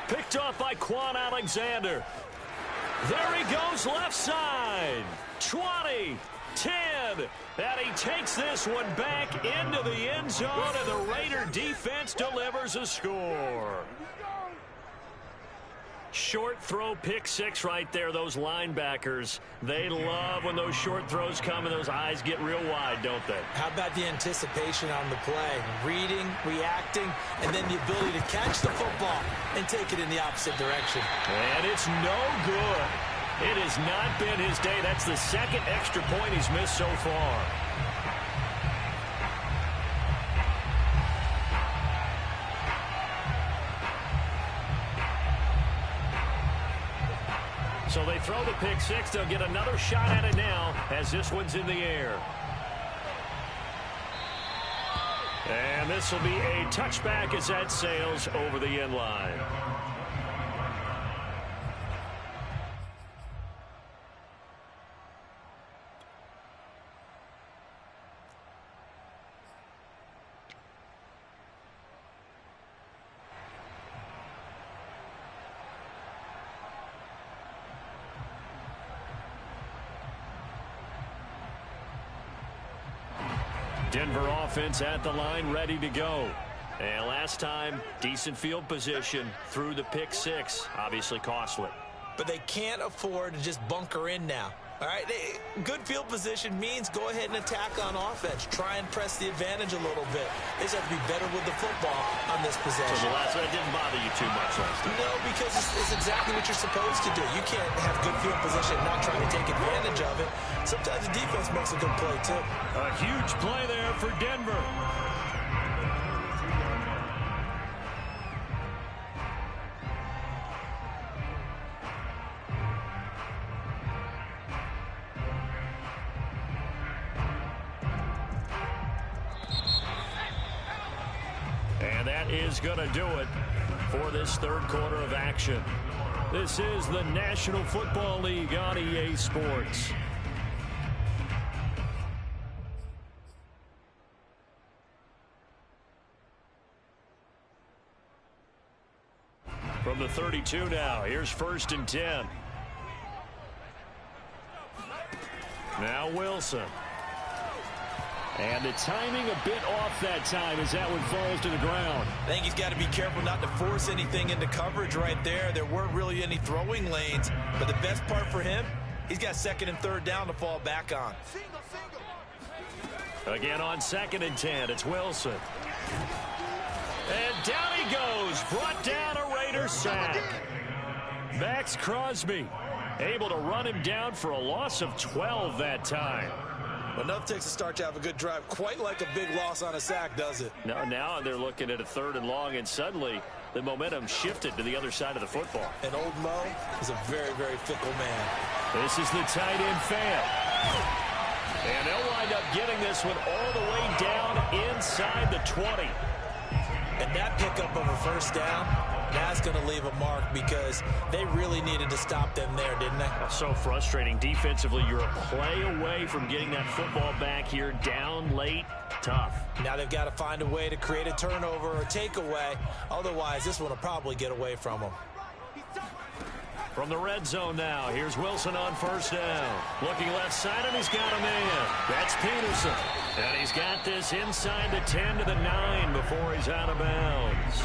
Picked off by Quan Alexander. There he goes left side. 20, 10. And he takes this one back into the end zone, and the Raider defense delivers a score. Short throw, pick six right there. Those linebackers, they love when those short throws come and those eyes get real wide, don't they? How about the anticipation on the play? Reading, reacting, and then the ability to catch the football and take it in the opposite direction. And it's no good. It has not been his day. That's the second extra point he's missed so far. So they throw the pick six. They'll get another shot at it now as this one's in the air. And this will be a touchback as that sails over the end line. Denver offense at the line, ready to go. And last time, decent field position through the pick six. Obviously costly. But they can't afford to just bunker in now. All right, good field position means go ahead and attack on offense. Try and press the advantage a little bit. They just have to be better with the football on this possession. So the last one didn't bother you too much last time? No, because it's exactly what you're supposed to do. You can't have good field position and not try to take advantage of it. Sometimes the defense makes a good play, too. A huge play there for Denver. Is going to do it for this third quarter of action. This is the National Football League on EA Sports. From the 32 now, here's 1st and 10. Now Wilson. And the timing a bit off that time as that one falls to the ground. I think he's got to be careful not to force anything into coverage right there. There weren't really any throwing lanes. But the best part for him, he's got 2nd and 3rd down to fall back on. Again on 2nd and 10, it's Wilson. And down he goes. Brought down a Raider sack. Max Crosby able to run him down for a loss of 12 that time. Well, enough takes a start to have a good drive. Quite like a big loss on a sack, does it? No, now they're looking at a 3rd and long, and suddenly the momentum shifted to the other side of the football. And old Mo is a very, very fickle man. This is the tight end fan. And they'll wind up getting this one all the way down inside the 20. And that pickup of a 1st down, that's going to leave a mark because they really needed to stop them there, didn't they? So frustrating. Defensively, you're a play away from getting that football back here down late. Tough. Now they've got to find a way to create a turnover or takeaway. Otherwise, this one will probably get away from them. From the red zone now, here's Wilson on 1st down. Looking left side, and he's got a man. That's Peterson. And he's got this inside the 10 to the 9 before he's out of bounds.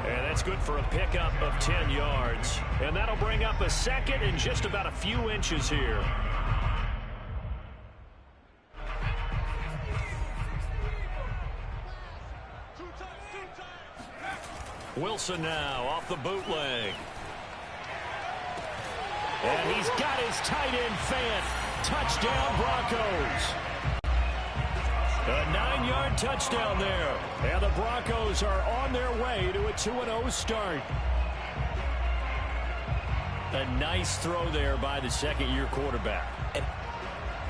And that's good for a pickup of 10 yards. And that'll bring up a 2nd and just about a few inches here. Wilson now off the bootleg. And he's got his tight end fan. Touchdown, Broncos. A 9-yard touchdown there. And the Broncos are on their way to a 2-0 start. A nice throw there by the second-year quarterback.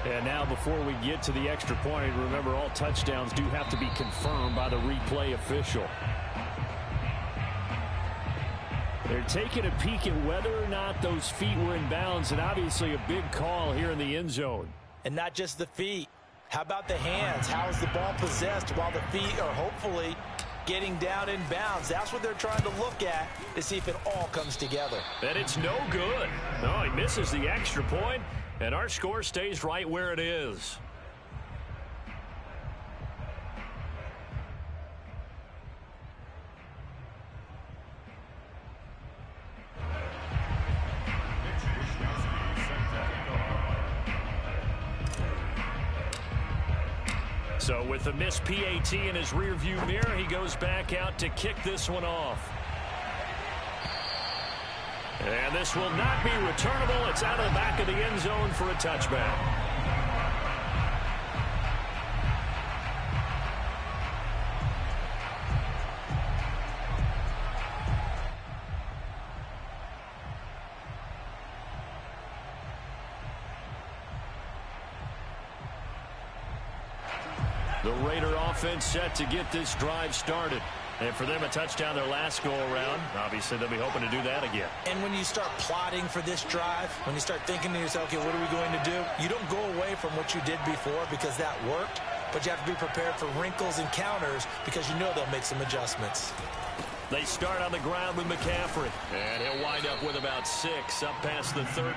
And now before we get to the extra point, remember all touchdowns do have to be confirmed by the replay official. They're taking a peek at whether or not those feet were in bounds, and obviously a big call here in the end zone. And not just the feet. How about the hands? How is the ball possessed while the feet are hopefully getting down in bounds. That's what they're trying to look at to see if it all comes together. And it's no good. No, he misses the extra point, and our score stays right where it is. So with the missed PAT in his rearview mirror, he goes back out to kick this one off. And this will not be returnable. It's out of the back of the end zone for a touchback. The Raider offense set to get this drive started. And for them, a touchdown their last go-around. Obviously, they'll be hoping to do that again. And when you start plotting for this drive, when you start thinking to yourself, okay, what are we going to do? You don't go away from what you did before because that worked, but you have to be prepared for wrinkles and counters because you know they'll make some adjustments. They start on the ground with McCaffrey. And he'll wind up with about 6 up past the 30.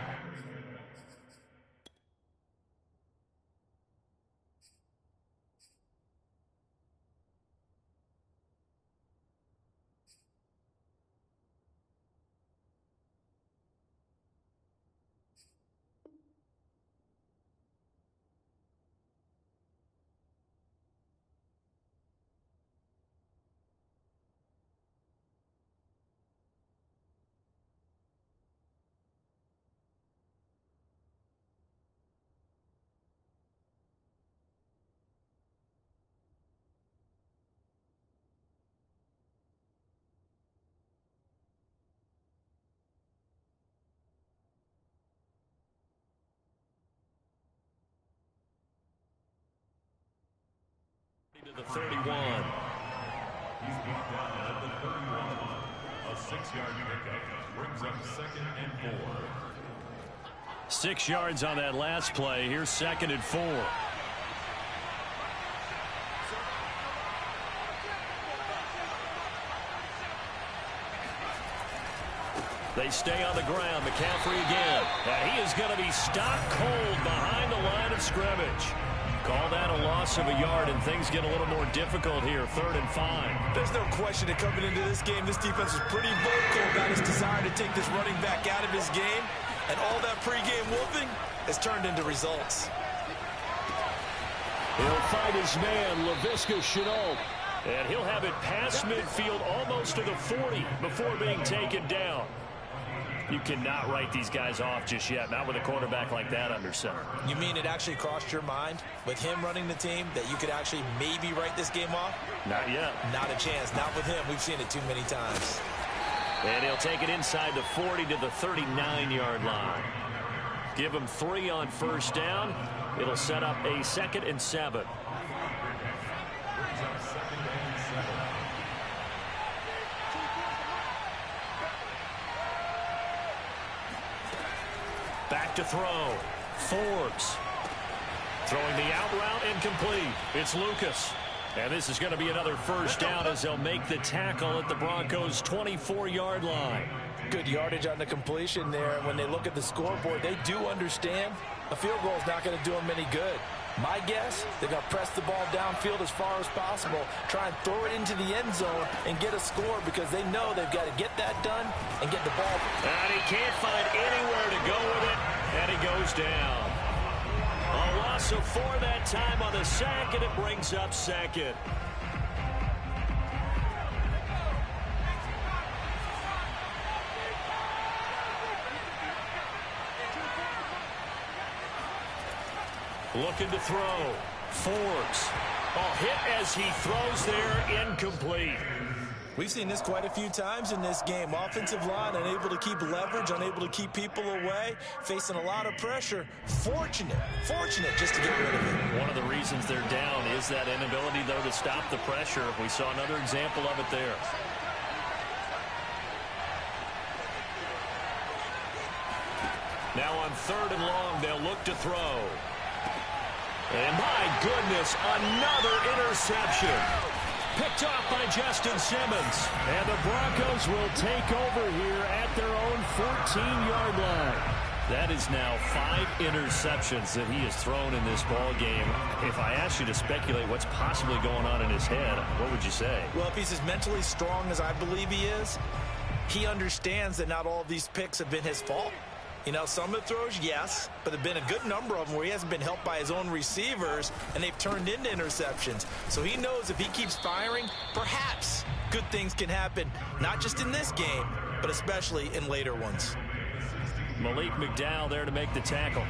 To the 31. He's brought down at the 31. A 6-yard pickup brings up 2nd and 4. 6 yards on that last play. Here's 2nd and 4. They stay on the ground. McCaffrey again. And he is going to be stopped cold behind the line of scrimmage. Call that a loss of a yard, and things get a little more difficult here. 3rd and 5. There's no question that coming into this game, this defense was pretty vocal about his desire to take this running back out of his game. And all that pregame wolfing has turned into results. He'll find his man, Laviska Shenault. And he'll have it past midfield almost to the 40 before being taken down. You cannot write these guys off just yet, not with a quarterback like that under center. You mean it actually crossed your mind with him running the team that you could actually maybe write this game off? Not yet. Not a chance. Not with him. We've seen it too many times. And he'll take it inside the 40 to the 39-yard line. Give him 3 on 1st down. It'll set up a 2nd and 7. Back to throw. Forbes. Throwing the out route incomplete. It's Lucas. And this is going to be another 1st down as they'll make the tackle at the Broncos' 24-yard line. Good yardage on the completion there. When they look at the scoreboard, they do understand a field goal is not going to do them any good. My guess, they're going to press the ball downfield as far as possible, try and throw it into the end zone and get a score because they know they've got to get that done and get the ball. And he can't find anywhere to go with it, and he goes down. A loss of 4 that time on the sack, and it brings up 2nd. Looking to throw. Forbes. Oh, hit as he throws there, incomplete. We've seen this quite a few times in this game. Offensive line unable to keep leverage, unable to keep people away, facing a lot of pressure. Fortunate just to get rid of it. One of the reasons they're down is that inability, though, to stop the pressure. We saw another example of it there. Now on 3rd and long, they'll look to throw. And my goodness, another interception. Picked off by Justin Simmons. And the Broncos will take over here at their own 14-yard line. That is now 5 interceptions that he has thrown in this ball game. If I asked you to speculate what's possibly going on in his head, what would you say? Well, if he's as mentally strong as I believe he is, he understands that not all of these picks have been his fault. You know, some of the throws, yes, but there have been a good number of them where he hasn't been helped by his own receivers, and they've turned into interceptions. So he knows if he keeps firing, perhaps good things can happen, not just in this game, but especially in later ones. Malik McDowell there to make the tackle.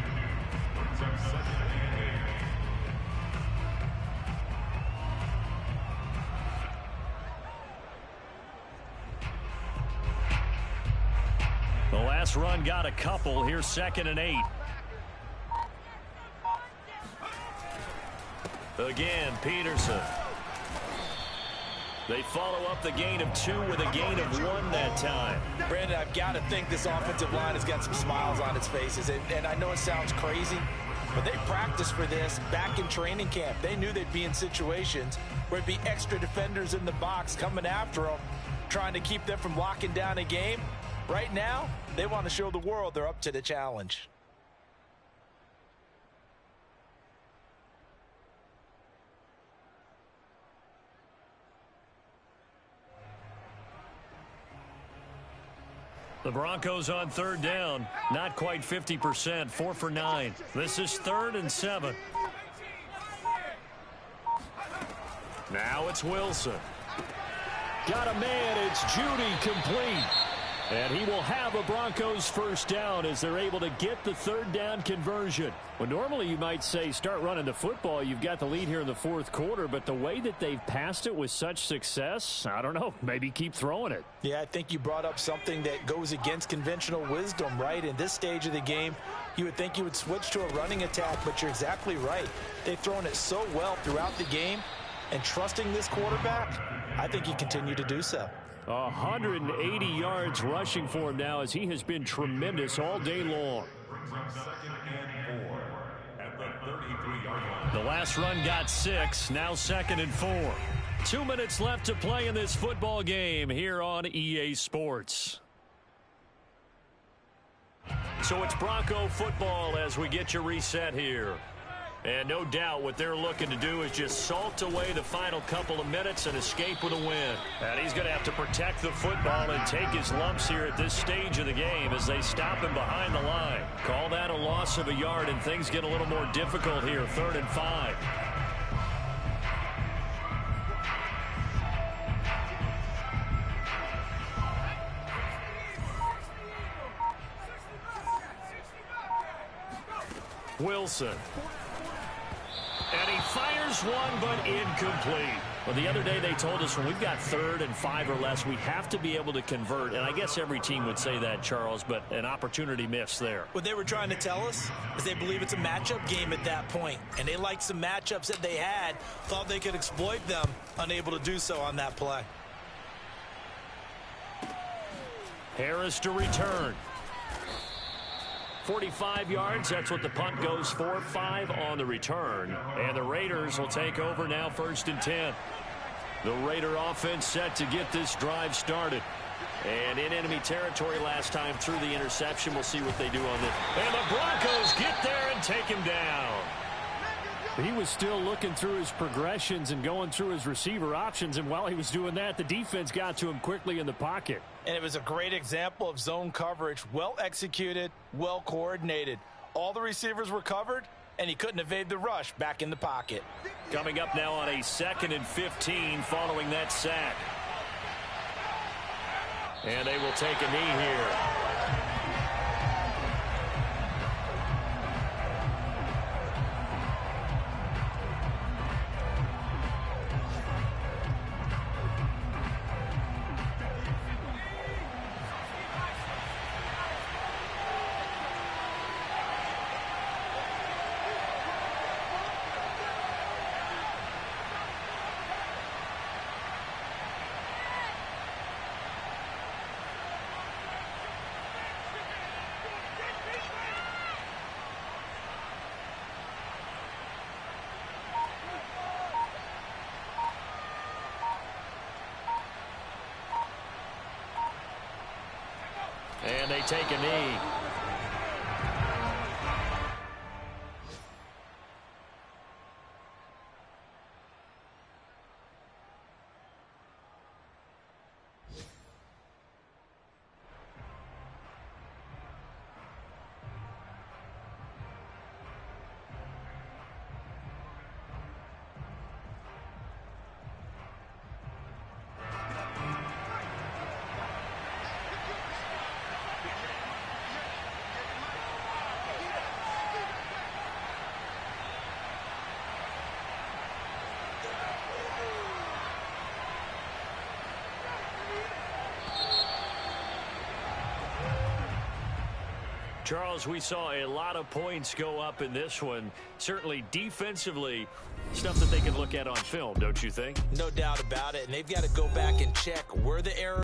The last run got a couple. Here's 2nd and 8. Again, Peterson. They follow up the gain of 2 with a gain of 1 that time. Brandon, I've got to think this offensive line has got some smiles on its faces. And I know it sounds crazy, but they practiced for this back in training camp. They knew they'd be in situations where it'd be extra defenders in the box coming after them, trying to keep them from locking down a game. Right now, they want to show the world they're up to the challenge. The Broncos on 3rd down. Not quite 50%. 4 for 9. This is 3rd and 7. Now it's Wilson. Got a man. It's Judy complete. And he will have a Broncos first down as they're able to get the 3rd down conversion. Well, normally you might say start running the football. You've got the lead here in the 4th quarter, but the way that they've passed it with such success, I don't know, maybe keep throwing it. Yeah, I think you brought up something that goes against conventional wisdom, right? In this stage of the game, you would think you would switch to a running attack, but you're exactly right. They've thrown it so well throughout the game, and trusting this quarterback, I think you continue to do so. 180 yards rushing for him now as he has been tremendous all day long. The last run got 6. Now 2nd and 4. 2 minutes left to play in this football game here on EA Sports. So it's Bronco football as we get you reset here. And no doubt what they're looking to do is just salt away the final couple of minutes and escape with a win. And he's going to have to protect the football and take his lumps here at this stage of the game as they stop him behind the line. Call that a loss of a yard, and things get a little more difficult here. 3rd and 5. Wilson. And he fires one, but incomplete. Well, the other day they told us when we've got 3rd and 5 or less, we have to be able to convert. And I guess every team would say that, Charles, but an opportunity missed there. What they were trying to tell us is they believe it's a matchup game at that point. And they liked some matchups that they had, thought they could exploit them, unable to do so on that play. Harris to return. 45 yards, that's what the punt goes for. 5 on the return. And the Raiders will take over now 1st and 10. The Raider offense set to get this drive started. And in enemy territory last time through the interception. We'll see what they do on this. And the Broncos get there and take him down. He was still looking through his progressions and going through his receiver options. And while he was doing that, the defense got to him quickly in the pocket. And it was a great example of zone coverage. Well executed, well coordinated. All the receivers were covered, and he couldn't evade the rush back in the pocket. Coming up now on a 2nd and 15 following that sack. And they will take a knee here. take a knee. Charles, we saw a lot of points go up in this one. Certainly defensively, stuff that they can look at on film, don't you think? No doubt about it. And they've got to go back and check where the errors